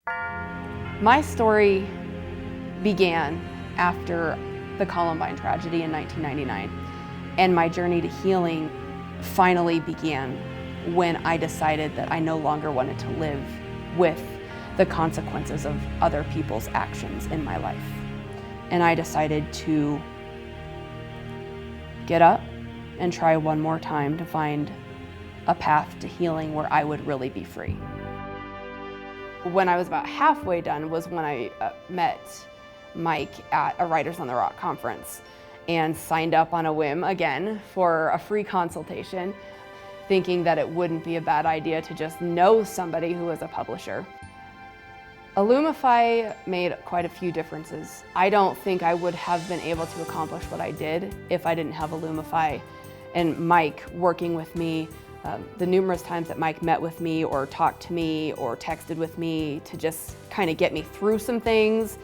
My story began after the Columbine tragedy in 1999, and my journey to healing finally began when I decided that I no longer wanted to live with the consequences of other people's actions in my life. And I decided to get up and try one more time to find a path to healing where I would really be free. When I was about halfway done was when I met Mike at a Writers on the Rock conference and signed up on a whim again for a free consultation, thinking that it wouldn't be a bad idea to just know somebody who was a publisher. Illumify made quite a few differences. I don't think I would have been able to accomplish what I did if I didn't have Illumify and Mike working with me. The numerous times that Mike met with me or talked to me or texted with me to just kind of get me through some things.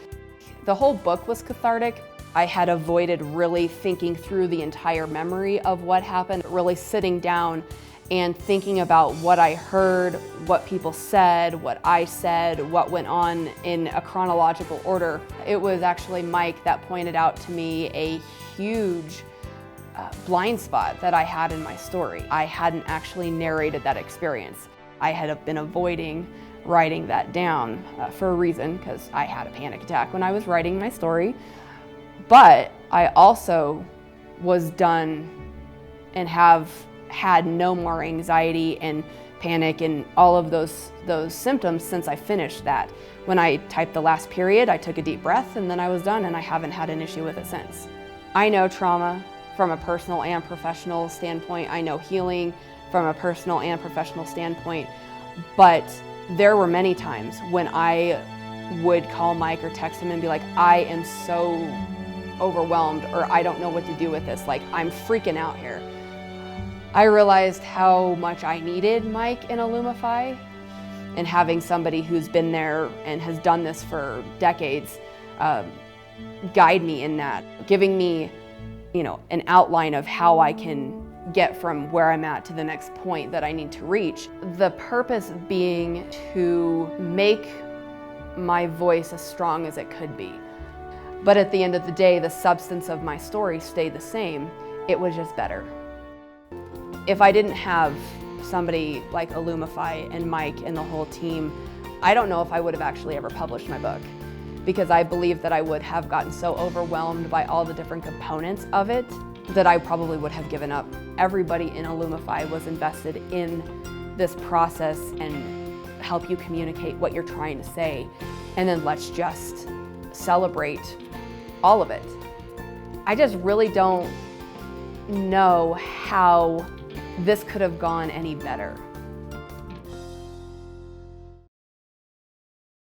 The whole book was cathartic. I had avoided really thinking through the entire memory of what happened, really sitting down and thinking about what I heard, what people said, what I said, what went on in a chronological order. It was actually Mike that pointed out to me a huge blind spot that I had in my story. I hadn't actually narrated that experience. I had been avoiding writing that down for a reason, because I had a panic attack when I was writing my story. But I also was done and have had no more anxiety and panic and all of those symptoms since I finished that. When I typed the last period, I took a deep breath and then I was done, and I haven't had an issue with it since. I know trauma from a personal and professional standpoint. I know healing from a personal and professional standpoint, but there were many times when I would call Mike or text him and be like, I am so overwhelmed, or I don't know what to do with this. Like, I'm freaking out here. I realized how much I needed Mike and Illumify, and having somebody who's been there and has done this for decades guide me in that, giving me, an outline of how I can get from where I'm at to the next point that I need to reach. The purpose being to make my voice as strong as it could be. But at the end of the day, the substance of my story stayed the same. It was just better. If I didn't have somebody like Illumify and Mike and the whole team, I don't know if I would have actually ever published my book, because I believe that I would have gotten so overwhelmed by all the different components of it that I probably would have given up. Everybody in Illumify was invested in this process and help you communicate what you're trying to say, and then let's just celebrate all of it. I just really don't know how this could have gone any better.